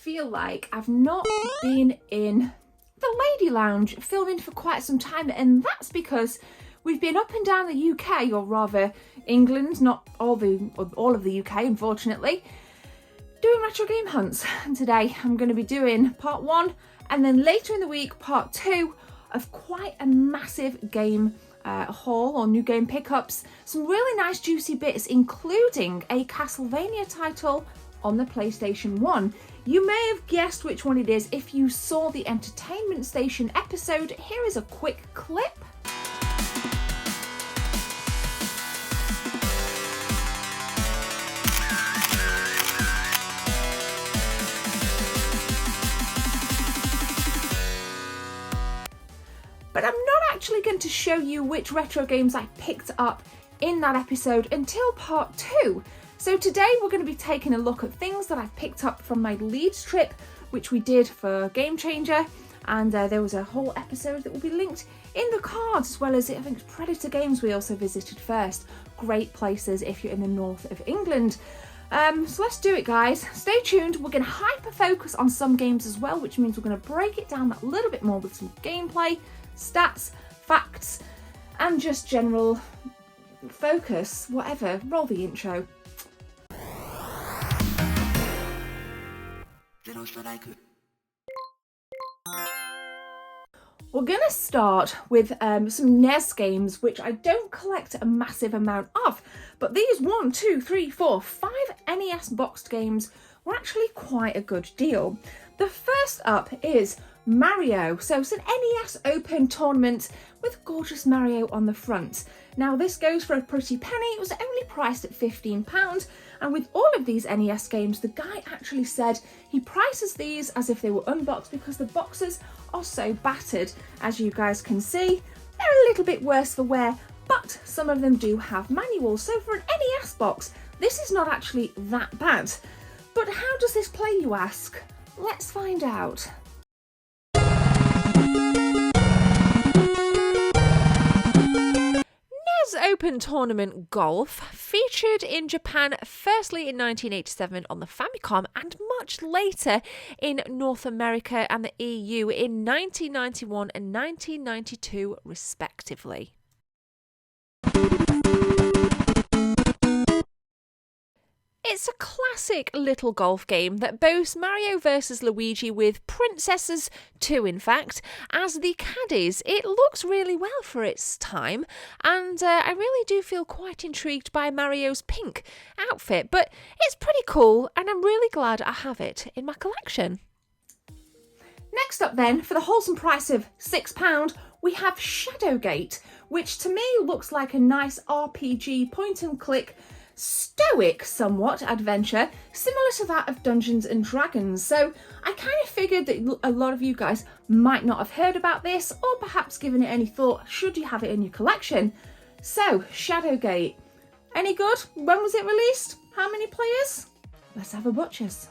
feel like I've not been in the Lady Lounge filming for quite some time, and that's because we've been up and down the UK, or rather England, not all of the UK, unfortunately, doing retro game hunts. And today I'm going to be doing part 1, and then later in the week part 2 of quite a massive game haul or new game pickups. Some really nice juicy bits, including a Castlevania title on the PlayStation 1. You may have guessed which one it is if you saw the Entertainment Station episode. Here is a quick clip. But I'm not actually going to show you which retro games I picked up in that episode until part 2. So today we're going to be taking a look at things that I've picked up from my Leeds trip, which we did for Game Changer, and there was a whole episode that will be linked in the cards, as well as I think Predator Games we also visited first. Great places if you're in the north of England. So let's do it, guys. Stay tuned. We're going to hyper focus on some games as well, which means we're going to break it down a little bit more with some gameplay, stats, facts, and just general focus, whatever. Roll the intro. We're going to start with some NES games, which I don't collect a massive amount of, but these 1, 2, 3, 4, 5 NES boxed games were actually quite a good deal. The first up is Mario. So it's an NES Open tournament with gorgeous Mario on the front. Now this goes for a pretty penny. It was only priced at £15, and with all of these NES games, the guy actually said he prices these as if they were unboxed because the boxes are so battered. As you guys can see, they're a little bit worse for wear, but some of them do have manuals. So for an NES box, this is not actually that bad. But how does this play, you ask? Let's find out. NES Open Tournament Golf featured in Japan firstly in 1987 on the Famicom, and much later in North America and the EU in 1991 and 1992 respectively. It's a classic little golf game that boasts Mario vs Luigi with princesses too, in fact, as the caddies. It looks really well for its time, and I really do feel quite intrigued by Mario's pink outfit, but it's pretty cool and I'm really glad I have it in my collection. Next up then, for the wholesome price of £6, we have Shadowgate, which to me looks like a nice RPG point and click stoic somewhat adventure, similar to that of Dungeons and Dragons. So I kind of figured that a lot of you guys might not have heard about this, or perhaps given it any thought should you have it in your collection. So Shadowgate, any good? When was it released? How many players? Let's have a butchers.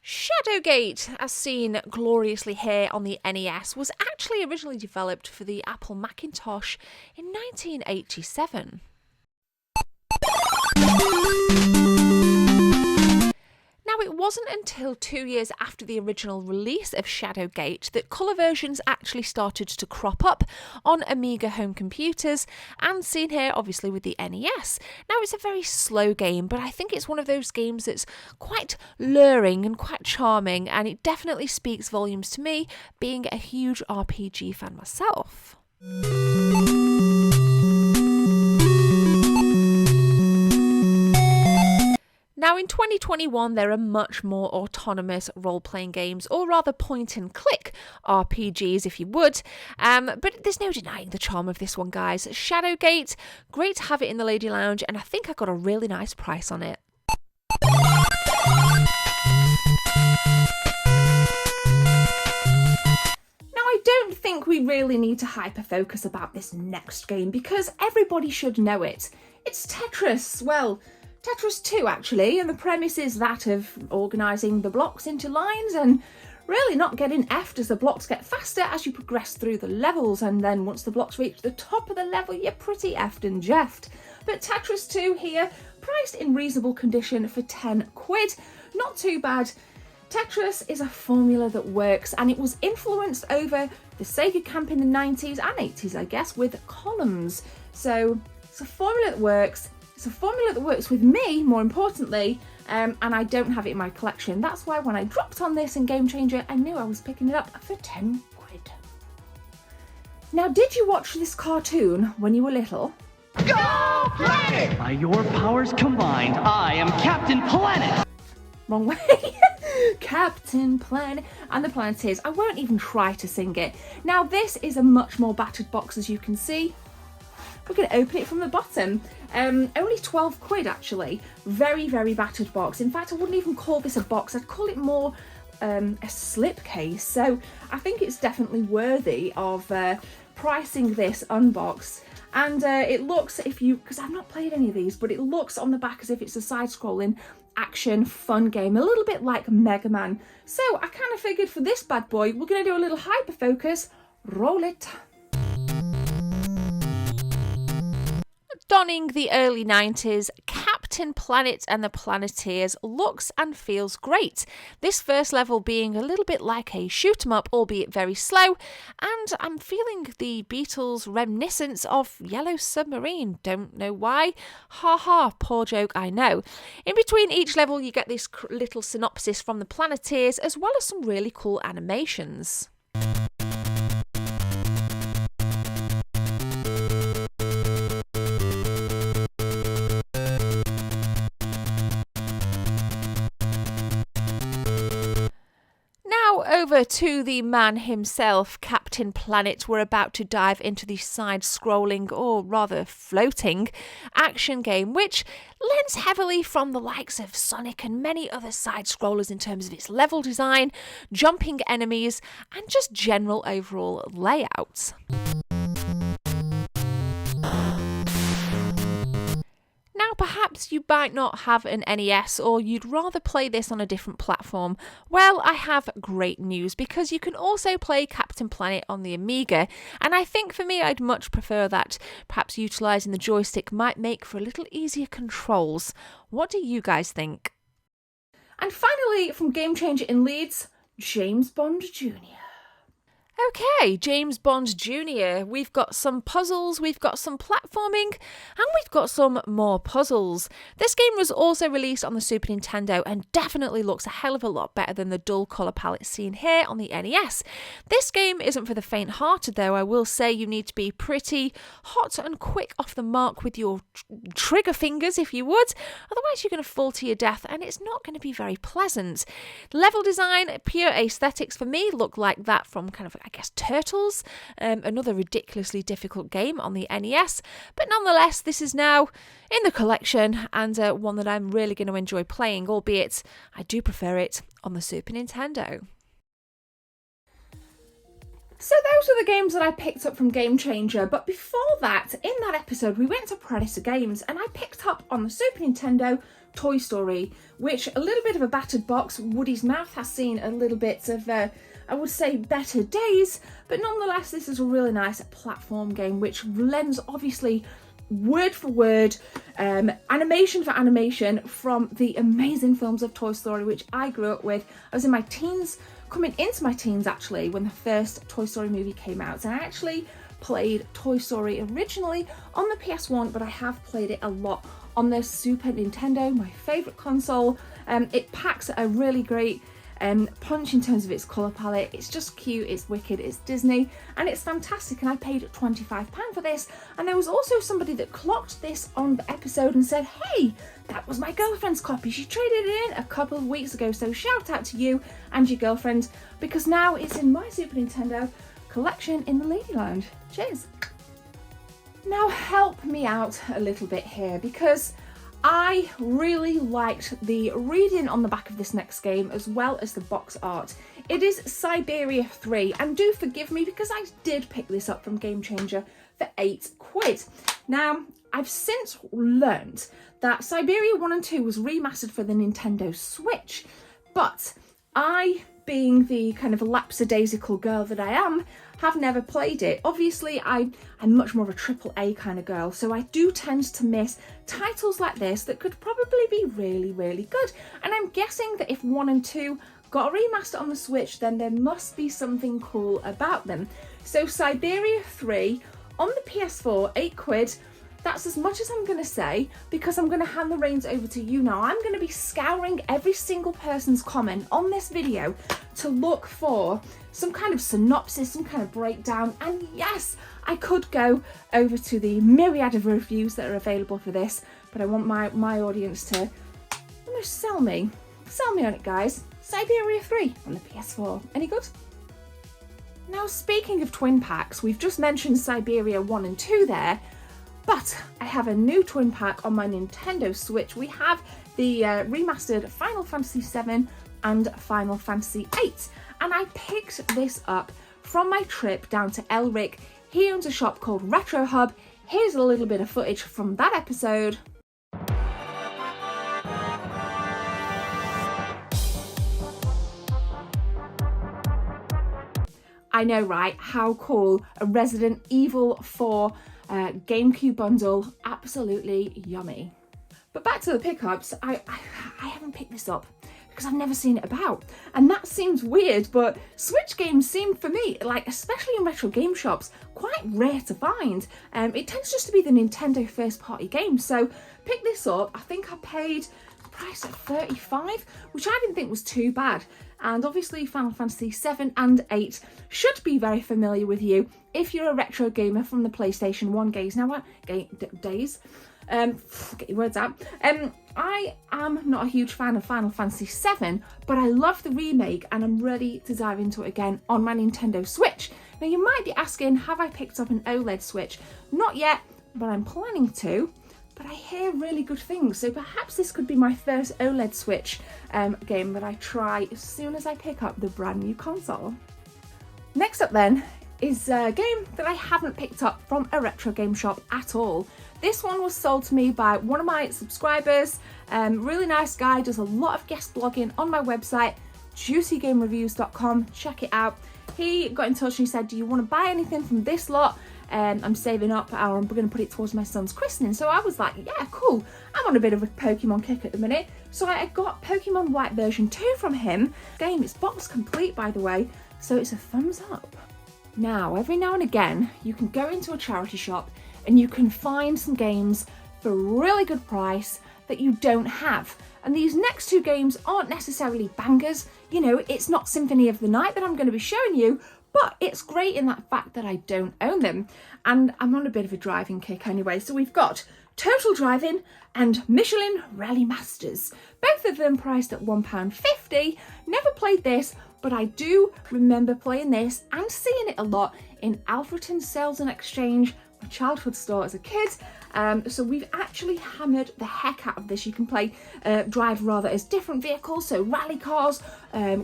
Shadowgate, as seen gloriously here on the NES, was actually originally developed for the Apple Macintosh in 1987. Now, it wasn't until 2 years after the original release of Shadowgate that colour versions actually started to crop up on Amiga home computers, and seen here obviously with the NES. Now, it's a very slow game, but I think it's one of those games that's quite luring and quite charming, and it definitely speaks volumes to me, being a huge RPG fan myself. Now in 2021 there are much more autonomous role-playing games, or rather point-and-click RPGs if you would, but there's no denying the charm of this one, guys. Shadowgate, great to have it in the Lady Lounge, and I think I got a really nice price on it. I don't think we really need to hyper-focus about this next game because everybody should know it. It's Tetris. Well, Tetris II actually, and the premise is that of organising the blocks into lines and really not getting effed as the blocks get faster as you progress through the levels, and then once the blocks reach the top of the level, you're pretty effed and jeffed. But Tetris 2 here, priced in reasonable condition for 10 quid, not too bad. Tetris is a formula that works, and it was influenced over the Sega camp in the 90s and 80s, I guess, with columns. So it's a formula that works. It's a formula that works with me, more importantly, and I don't have it in my collection. That's why when I dropped on this in Game Changer, I knew I was picking it up for 10 quid. Now, did you watch this cartoon when you were little? Go Planet! By your powers combined, I am Captain Planet! Wrong way. Captain Planet and the Planeteers. I won't even try to sing it. Now, this is a much more battered box, as you can see. We're going to open it from the bottom. Only 12 quid, actually. Very, very battered box. In fact, I wouldn't even call this a box. I'd call it more a slipcase. So I think it's definitely worthy of pricing this unboxed. And it looks, because I've not played any of these, but it looks on the back as if it's a side-scrolling action fun game, a little bit like Mega Man. So I kind of figured for this bad boy, we're going to do a little hyper focus. Roll it. Donning the early 90s, Captain Planet and the Planeteers looks and feels great. This first level being a little bit like a shoot 'em up, albeit very slow, and I'm feeling the Beatles reminiscence of Yellow Submarine. Don't know why. Ha ha, poor joke, I know. In between each level you get this little synopsis from the Planeteers, as well as some really cool animations. Over to the man himself, Captain Planet. We're about to dive into the side-scrolling, or rather floating, action game, which lends heavily from the likes of Sonic and many other side-scrollers in terms of its level design, jumping enemies, and just general overall layout. Now, perhaps you might not have an NES, or you'd rather play this on a different platform. Well, I have great news, because you can also play Captain Planet on the Amiga, and I think for me I'd much prefer that. Perhaps utilising the joystick might make for a little easier controls. What do you guys think? And finally, from Game Changer in Leeds, James Bond Jr. Okay, James Bond Jr. We've got some puzzles, we've got some platforming, and we've got some more puzzles. This game was also released on the Super Nintendo and definitely looks a hell of a lot better than the dull colour palette seen here on the NES. This game isn't for the faint-hearted though. I will say you need to be pretty hot and quick off the mark with your trigger fingers, if you would. Otherwise you're going to fall to your death and it's not going to be very pleasant. Level design, pure aesthetics for me, look like that from kind of, I guess, Turtles, another ridiculously difficult game on the NES, but nonetheless this is now in the collection and one that I'm really going to enjoy playing, albeit I do prefer it on the Super Nintendo. So those are the games that I picked up from Game Changer, but before that, in that episode we went to Predator Games and I picked up on the Super Nintendo Toy Story, which a little bit of a battered box. Woody's mouth has seen a little bit of I would say better days, but nonetheless this is a really nice platform game which lends obviously word for word, animation for animation from the amazing films of Toy Story which I grew up with. I was in my teens, coming into my teens actually, when the first Toy Story movie came out, and I actually played Toy Story originally on the PS1, but I have played it a lot on the Super Nintendo, my favourite console. It packs a really great punch in terms of its colour palette. It's just cute, it's wicked, it's Disney, and it's fantastic, and I paid £25 for this. And there was also somebody that clocked this on the episode and said, hey, that was my girlfriend's copy, she traded it in a couple of weeks ago, so shout out to you and your girlfriend, because now it's in my Super Nintendo collection in the Lady Lounge. Cheers. Now help me out a little bit here, because I really liked the reading on the back of this next game as well as the box art. It is Spyro 3, and do forgive me because I did pick this up from Game Changer for 8 quid. Now, I've since learned that Spyro 1 and 2 was remastered for the Nintendo Switch, but I being the kind of lapsadaisical girl that I am, have never played it. Obviously, I'm much more of a AAA kind of girl, so I do tend to miss titles like this that could probably be really, really good. And I'm guessing that if 1 and 2 got a remaster on the Switch, then there must be something cool about them. So Siberia 3 on the PS4, £8. That's as much as I'm going to say, because I'm going to hand the reins over to you now. I'm going to be scouring every single person's comment on this video to look for some kind of synopsis, some kind of breakdown. And yes, I could go over to the myriad of reviews that are available for this, but I want my audience to almost sell me on it, guys. Siberia 3 on the PS4. Any good? Now, speaking of twin packs, we've just mentioned Siberia 1 and 2 there, but I have a new twin pack on my Nintendo Switch. We have the remastered Final Fantasy VII and Final Fantasy VIII, and I picked this up from my trip down to Elric. He owns a shop called Retro Hub. Here's a little bit of footage from that episode. I know, right? How cool. A Resident Evil 4 GameCube bundle. Absolutely yummy. But back to the pickups. I haven't picked this up because I've never seen it about. And that seems weird, but Switch games seem, for me, like especially in retro game shops, quite rare to find. It tends just to be the Nintendo first party games. So pick this up. I think I paid the price at $35, which I didn't think was too bad. And obviously Final Fantasy 7 and 8 should be very familiar with you if you're a retro gamer from the PlayStation 1 days. Now, days? Get your words out. I am not a huge fan of Final Fantasy 7, but I love the remake and I'm ready to dive into it again on my Nintendo Switch. Now, you might be asking, have I picked up an OLED Switch? Not yet, but I'm planning to. But I hear really good things, so perhaps this could be my first OLED Switch game that I try as soon as I pick up the brand new console. Next up then is a game that I haven't picked up from a retro game shop at all. This one was sold to me by one of my subscribers. Really nice guy, does a lot of guest blogging on my website, juicygamereviews.com. Check it out. He got in touch and he said, do you want to buy anything from this lot? I'm saving up, or I'm going to put it towards my son's christening. So I was like, yeah, cool. I'm on a bit of a Pokemon kick at the minute. So I got Pokemon White version 2 from him. Game is box complete, by the way, so it's a thumbs up. Now, every now and again, you can go into a charity shop and you can find some games for a really good price that you don't have. And these next two games aren't necessarily bangers. You know, it's not Symphony of the Night that I'm going to be showing you, but it's great in that fact that I don't own them. And I'm on a bit of a driving kick anyway. So we've got Total Driving and Michelin Rally Masters. Both of them priced at £1.50. Never played this, but I do remember playing this and seeing it a lot in Alfreton Sales and Exchange, my childhood store as a kid. So we've actually hammered the heck out of this. You can drive rather as different vehicles, so rally cars,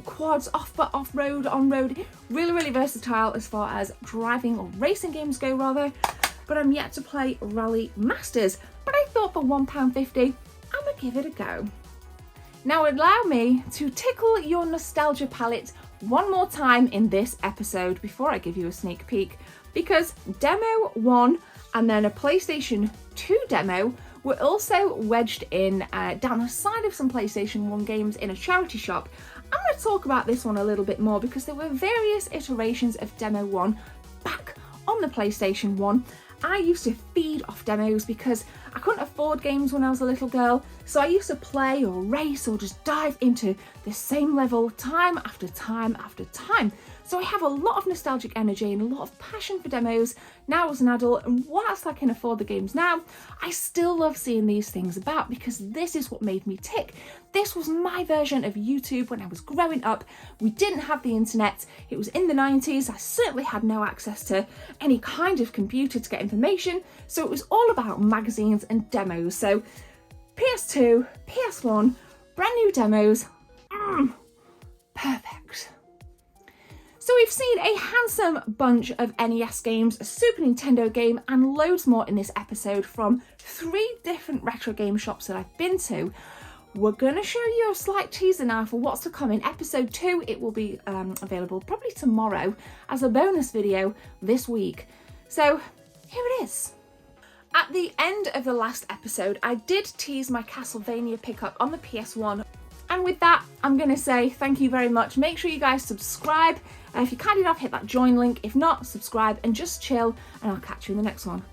quads, off-road, on-road. Really, really versatile as far as driving or racing games go, rather. But I'm yet to play Rally Masters. But I thought for £1.50, I'm gonna give it a go. Now allow me to tickle your nostalgia palette one more time in this episode before I give you a sneak peek, because Demo 1 and then a PlayStation 2 demo were also wedged in down the side of some PlayStation 1 games in a charity shop. I'm going to talk about this one a little bit more because there were various iterations of Demo 1 back on the PlayStation 1. I used to feed off demos because I couldn't afford games when I was a little girl, so I used to play or race or just dive into the same level time after time after time. So I have a lot of nostalgic energy and a lot of passion for demos now as an adult, and whilst I can afford the games now, I still love seeing these things about because this is what made me tick. This was my version of YouTube when I was growing up. We didn't have the internet, it was in the 90s, I certainly had no access to any kind of computer to get information, so it was all about magazines and demos. So PS2, PS1, brand new demos, perfect. So we've seen a handsome bunch of NES games, a Super Nintendo game, and loads more in this episode from 3 different retro game shops that I've been to. we're going to show you a slight teaser now for what's to come in episode 2. It will be available probably tomorrow as a bonus video this week. So here it is. At the end of the last episode, I did tease my Castlevania pickup on the PS1. And with that, I'm going to say thank you very much. Make sure you guys subscribe. If you're kind enough, hit that join link. If not, subscribe and just chill, and I'll catch you in the next one.